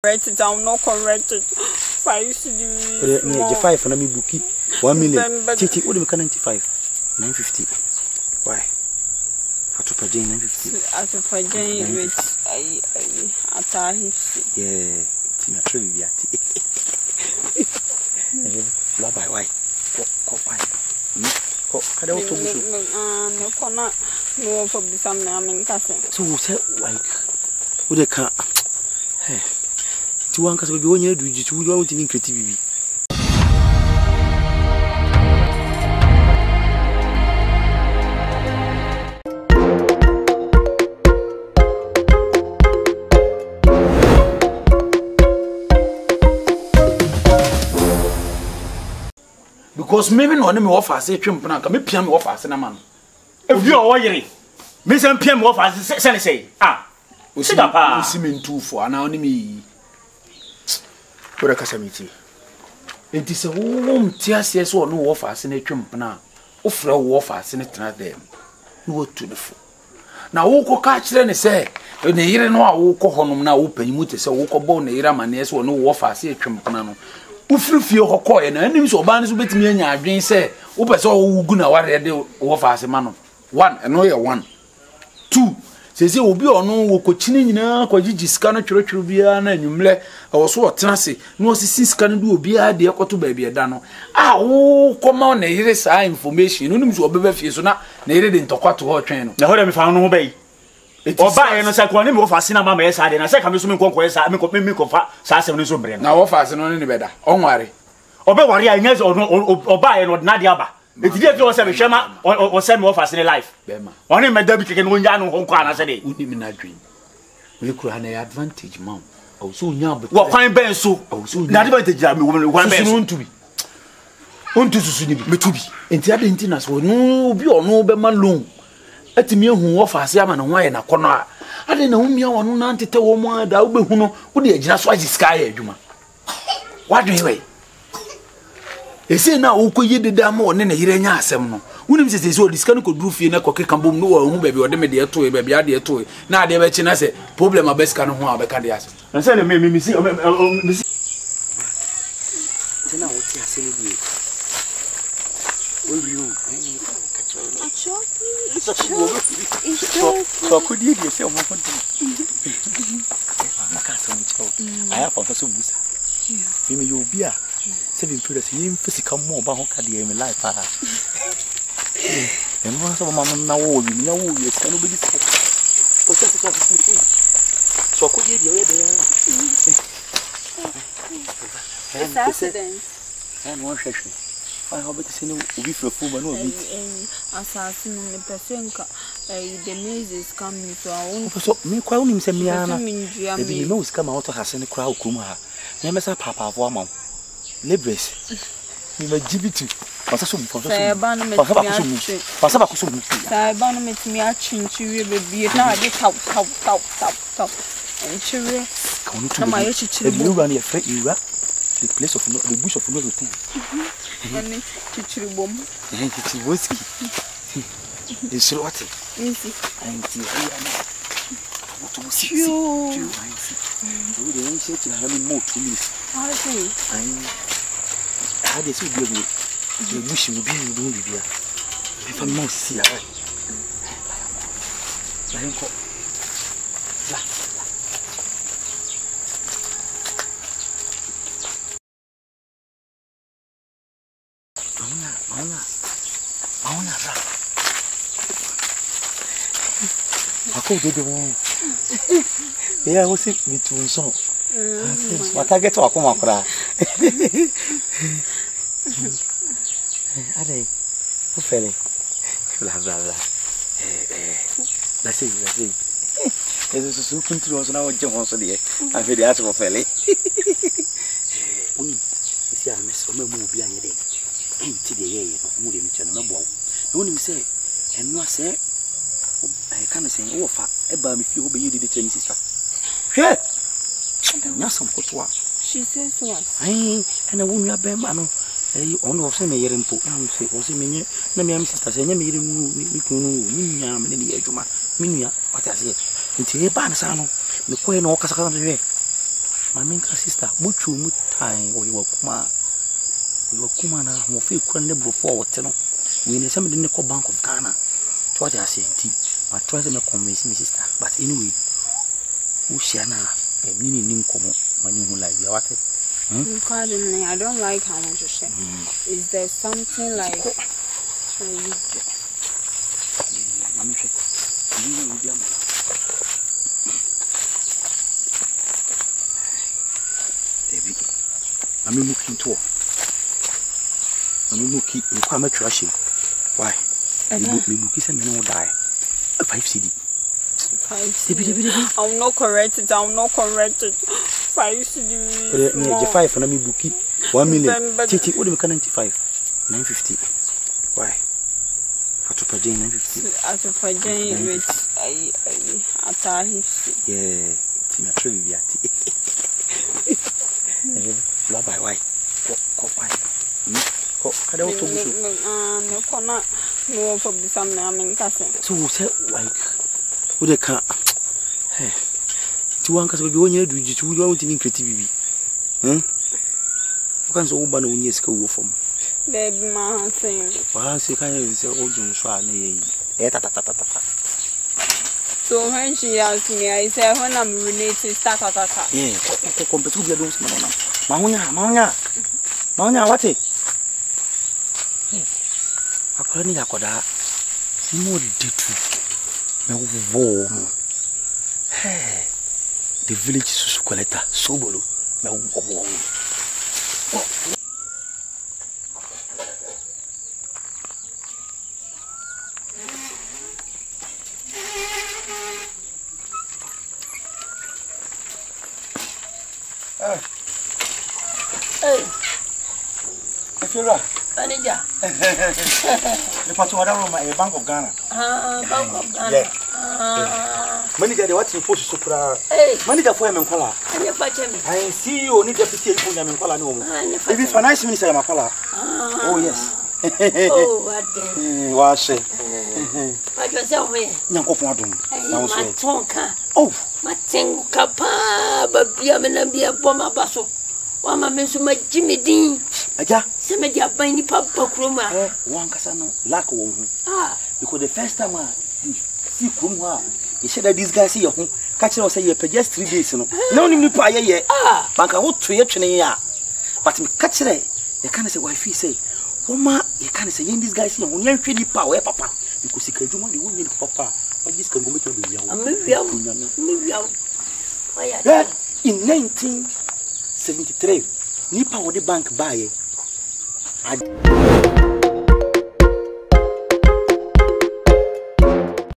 Correct it, I'm not corrected. 5 cedis. Yeah, 5 and I mean bookie 1 million. Titi, what do we can 95? 950. Why? At to pay 950. At to pay with I yeah, Tina Trivia. Love by why? Why? I don't know. No, cannot know for the summer. I'm in Castle. So, like, would they can't? Hey, to one cast will be 1 year. Do you want to be creative? Because maybe no one me offer say twem plan ka me piam me offer say na man. If you are yere. Me say piam me offer say o si pa. O si me ntufo ana oni me. Ora kasa miti. Enti se wo mtiase so no offer say na twem plan. O fra wo offer say na tena dem. No wo tu defo. Na wo ko ka kire ne say ne yire no a wo ko honom na wo panyimu te say wo ko bo ne yire amane say no wo offer say twem plan no. Ufrifie hokoye na anim so ba ne so betimi anya adwen se wo pese wo gu na ware de wo fa ase ma no 1 eno ye 1 2 sese obi ono wo kochine nyina kwagigi sika no twetwero bia na anwumle wo so otena se no osisi sika no du obi a de ekoto ba bia da no wo koma na yire sa information no nim so obeba fie so na yire de ntokwato ho twen no na ho de me fa no ho bai oba ye no se ko ni me wo fa sina ma ma ye sa de na se ka me so me nkonko ye sa me ko fa sa asem no so bre na wo fa ase no ne beda onware obe ware a nyeze oba ye no na de aba eti de wo se me hwema o se me wo fa sina life be ma oni me dabi keke no nya no ho kwa na se de uni me na dwen we kura na advantage ma o so nya be wo kwan ben so na advantage a me wo kwan ben so ontu susu ni bi metubi enti ade enti na so no obi ono be ma loan atimi ehu wo fa ase ama no ho ye na kono a ade na humia wono na ntete wo mu ada wo behu no wo de agina so agiska ya adwuma wadwen we ese na wo koyi deda ma one na yire nya asem no wonim se se o diska no koduru fie na kokeka bom no wo hu baabi ode me de eto e baabi ade eto na ade be chi na se problem abeska no ho abeka de ase na se me si tena wo ti ase ni die o you so could you say o mo kon maka so ncho aya fa so busa me you bi a 7 periods yin physical mo ba ho ka de me life ah e mo so mama na wo bi na wo ye ska no be dis o se so could you dey there it's accident and one session I hope to see no be for full man no be assassin me person ka the maze is coming so I won't so me kwa unim se me ana e bi me uska ma auto hase ne kra okrum ha na me sa papa avo ama lebres me ma jibitu pasa so mu sa ba no mu metimi a chinchiwe bebie na ade tap and chire na ma ye chichire bu run ye fe ira the place of no the bush of no return and chichire bom chichiwoski is what easy anti to see you we dey say to have more 2 minutes I dey see you the bush will be do bibia if I'm not see ah la Mauna ra. Ako dede mo. Yeah, we see between so. What I get to akoma kra. Ade. O fele. Bla bla bla. That's it. Eso so control so na o je won so de. A fe de aso o fele. Oni. Isi a meso ma mu obi anye de. Enti de ye no mu de mi chana mebo no nim se eno ase I can say wo fa e ba mi fi ho be yedi de chani sister hwe nya sam kotwa she says what ai ana wo nua be ma no on wo se me yere mpo na se o se menye na mi am sister se nya me yere mi kunu mi nua me ne ye adwuma mi nua wata se enti e ba na sa no me koye no kasa kasa hwe my main sister, Buchu Mutai, or you were Kuma, who feel crumble before what we in some didn't call Bank of Ghana. To what I say, I try to convince me, sister. But anyway, Ushana, a mini Ninkomo, my new life, you are what? Pardon me, I don't like how much you say. Is there something like David, I'm looking to. I'm looking in Kwame Trashing. Why? Me bookies and men will die. 5 CD. 5 CD. I'll not correct it. 5 CD. The 5 and me bookie 1 million. Titi, what do we 95? 950. Why? At Pajay 950. At Pajay with Atahi. Yeah, Tina Trivia. Love why? Why? I don't know. No, for the summer, I'm in Castle. So, like, would they can't? Hey, to one cast will be 1 year, do you want to creativity? Hm? Can't so ban 1 year school from. Baby, my thing. Well, say, I say, old John Swan. So, when she asked me, I said, when I'm related, start. Yeah, compared to the others, Mamma, what it? I couldn't have got that. More detail. Warm. Hey, the village Susukoleta, Sobolo. Warm. Hey, I feel right. Manager. The patrol of my Bank of Ghana. Bank of Ghana. Yeah. Manager, the what's supposed to cry. Hey, manager for him and color. I see you need to pay for them and color. No, if it's a nice minister, my color. Oh, yes. Oh, what then? Wash it. What was that way? Yanko Pondum. Oh, my thing, Capa, but be a bomber basso. One man, my Jimmy Dean. Aja. Some binding papa croma. One casano, lack of because the first time I see Krumwa, he said that this guy see your home, catching us say for just 3 days. No, need to pay ye. Bank I would 3 years. But me catch it, you can't say, wife, say, Oma, you can't say, this guy see your young pretty power, papa, because he can't do money, women, papa. But this can go to the young. In 1973, Nipa would the bank buy.